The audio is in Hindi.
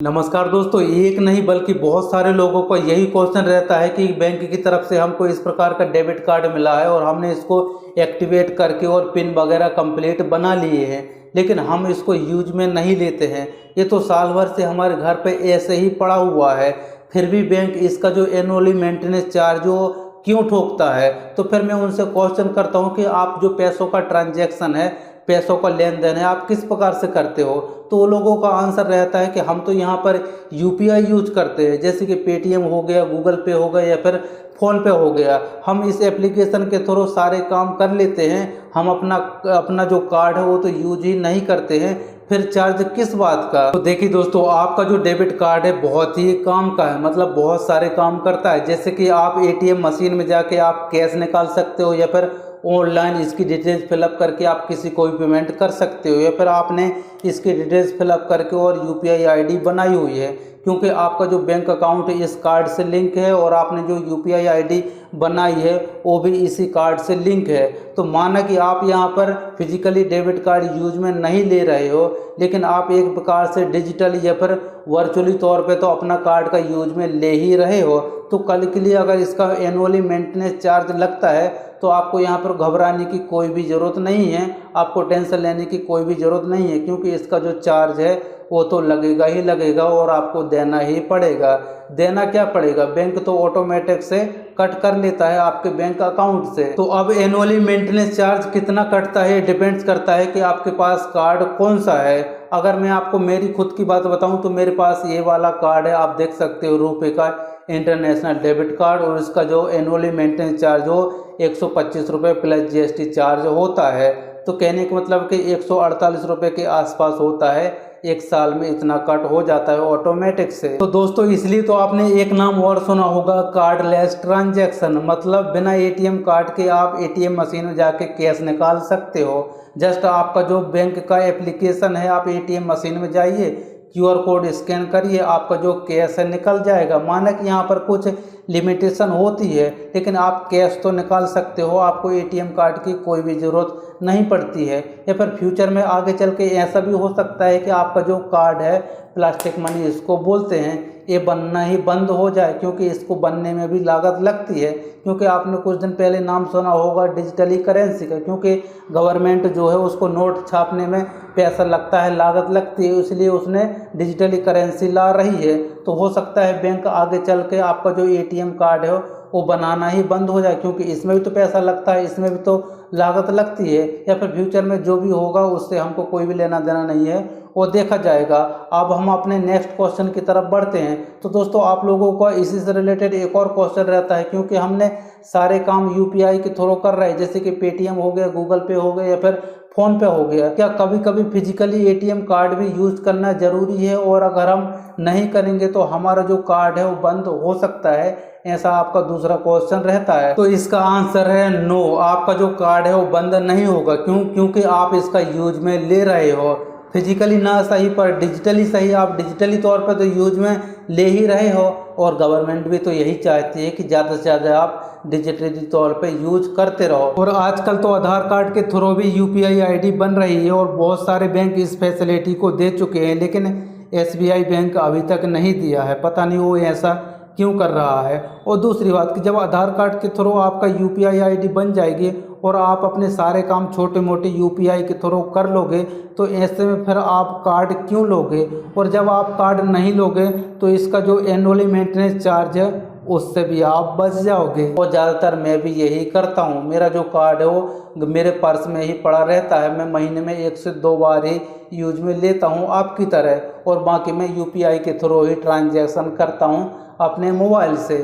नमस्कार दोस्तों, एक नहीं बल्कि बहुत सारे लोगों का यही क्वेश्चन रहता है कि बैंक की तरफ से हमको इस प्रकार का डेबिट कार्ड मिला है और हमने इसको एक्टिवेट करके और पिन वगैरह कंप्लीट बना लिए हैं, लेकिन हम इसको यूज में नहीं लेते हैं। ये तो साल भर से हमारे घर पे ऐसे ही पड़ा हुआ है, फिर भी बैंक इसका जो एनुअली मेंटेनेंस चार्ज जो क्यों ठोकता है। तो फिर मैं उनसे क्वेश्चन करता हूँ कि आप जो पैसों का ट्रांजैक्शन है, पैसों का लेन देन है, आप किस प्रकार से करते हो। तो वो लोगों का आंसर रहता है कि हम तो यहाँ पर यूपीआई यूज करते हैं, जैसे कि पेटीएम हो गया, गूगल पे हो गया या फिर फ़ोन पे हो गया। हम इस एप्लीकेशन के थ्रू सारे काम कर लेते हैं। हम अपना अपना जो कार्ड है वो तो यूज ही नहीं करते हैं, फिर चार्ज किस बात का। तो देखिए दोस्तों, आपका जो डेबिट कार्ड है बहुत ही काम का है, मतलब बहुत सारे काम करता है। जैसे कि आप एटीएम मशीन में जाके आप कैश निकाल सकते हो या फिर ऑनलाइन इसकी डिटेल्स फिलअप करके आप किसी को भी पेमेंट कर सकते हो, या फिर आपने इसकी डिटेल्स फिलअप करके और यूपीआई आईडी बनाई हुई है, क्योंकि आपका जो बैंक अकाउंट इस कार्ड से लिंक है और आपने जो यूपीआई आईडी बनाई है वो भी इसी कार्ड से लिंक है। तो माना कि आप यहाँ पर फिजिकली डेबिट कार्ड यूज में नहीं ले रहे हो, लेकिन आप एक प्रकार से डिजिटली या फिर वर्चुअली तौर पे तो अपना कार्ड का यूज में ले ही रहे हो। तो कल के लिए अगर इसका एनुअली मेंटेनेंस चार्ज लगता है तो आपको यहाँ पर घबराने की कोई भी ज़रूरत नहीं है, आपको टेंशन लेने की कोई भी ज़रूरत नहीं है, क्योंकि इसका जो चार्ज है वो तो लगेगा ही लगेगा और आपको देना ही पड़ेगा। देना क्या पड़ेगा, बैंक तो ऑटोमेटिक से कट कर लेता है आपके बैंक अकाउंट से। तो अब एनुअली मेंटेनेंस चार्ज कितना कटता है डिपेंड्स करता है कि आपके पास कार्ड कौन सा है। अगर मैं आपको मेरी खुद की बात बताऊं तो मेरे पास ये वाला कार्ड है, आप देख सकते हो, रुपए का इंटरनेशनल डेबिट कार्ड, और इसका जो एनुअली मेंटेनेंस चार्ज हो 125 रुपये प्लस जीएसटी चार्ज होता है। तो कहने का मतलब कि 148 रुपये के आसपास होता है, एक साल में इतना कट हो जाता है ऑटोमेटिक से। तो दोस्तों, इसलिए तो आपने एक नाम और सुना होगा, कार्डलेस ट्रांजैक्शन, मतलब बिना एटीएम कार्ड के आप एटीएम मशीन में जाके कैश निकाल सकते हो। जस्ट आपका जो बैंक का एप्लीकेशन है, आप एटीएम मशीन में जाइए, क्यूआर कोड स्कैन करिए, आपका जो कैश है निकल जाएगा। माना कि यहाँ पर कुछ लिमिटेशन होती है, लेकिन आप कैश तो निकाल सकते हो, आपको एटीएम कार्ड की कोई भी ज़रूरत नहीं पड़ती है। या फिर फ्यूचर में आगे चल के ऐसा भी हो सकता है कि आपका जो कार्ड है, प्लास्टिक मनी इसको बोलते हैं, ये बनना ही बंद हो जाए, क्योंकि इसको बनने में भी लागत लगती है। क्योंकि आपने कुछ दिन पहले नाम सुना होगा डिजिटली करेंसी का, क्योंकि गवर्नमेंट जो है उसको नोट छापने में पैसा लगता है, लागत लगती है, इसलिए उसने डिजिटली करेंसी ला रही है। तो हो सकता है बैंक आगे चल के आपका जो एटीएम कार्ड है वो बनाना ही बंद हो जाए, क्योंकि इसमें भी तो पैसा लगता है, इसमें भी तो लागत लगती है। या फिर फ्यूचर में जो भी होगा उससे हमको कोई भी लेना देना नहीं है, वो देखा जाएगा। अब हम अपने नेक्स्ट क्वेश्चन की तरफ बढ़ते हैं। तो दोस्तों, आप लोगों का इसी से रिलेटेड एक और क्वेश्चन रहता है, क्योंकि हमने सारे काम यूपीआई के थ्रू कर रहे हैं, जैसे कि पेटीएम हो गया, गूगल पे हो गया या फिर फ़ोन पे हो गया। क्या कभी कभी फिजिकली एटीएम कार्ड भी यूज करना ज़रूरी है, और अगर हम नहीं करेंगे तो हमारा जो कार्ड है वो बंद हो सकता है, ऐसा आपका दूसरा क्वेश्चन रहता है। तो इसका आंसर है नो, आपका जो कार्ड है वो बंद नहीं होगा। क्यों? क्योंकि आप इसका यूज में ले रहे हो, फिजिकली ना सही पर डिजिटली सही, आप डिजिटली तौर पर तो यूज में ले ही रहे हो, और गवर्नमेंट भी तो यही चाहती है कि ज़्यादा से ज़्यादा आप डिजिटली तौर पे यूज करते रहो। और आजकल तो आधार कार्ड के थ्रू भी यूपीआई आईडी बन रही है, और बहुत सारे बैंक इस फैसिलिटी को दे चुके हैं, लेकिन एसबीआई बैंक अभी तक नहीं दिया है। पता नहीं वो ऐसा क्यों कर रहा है। और दूसरी बात कि जब आधार कार्ड के थ्रू आपका यूपीआई आईडी बन जाएगी और आप अपने सारे काम छोटे मोटे यूपीआई के थ्रू कर लोगे, तो ऐसे में फिर आप कार्ड क्यों लोगे। और जब आप कार्ड नहीं लोगे तो इसका जो एनुअली मेंटेनेंस चार्ज है उससे भी आप बच जाओगे। और ज़्यादातर मैं भी यही करता हूँ, मेरा जो कार्ड है वो मेरे पर्स में ही पड़ा रहता है, मैं महीने में 1 से 2 बार ही यूज में लेता हूँ आपकी तरह, और बाकी मैं यूपीआई के थ्रू ही ट्रांजैक्शन करता हूँ अपने मोबाइल से।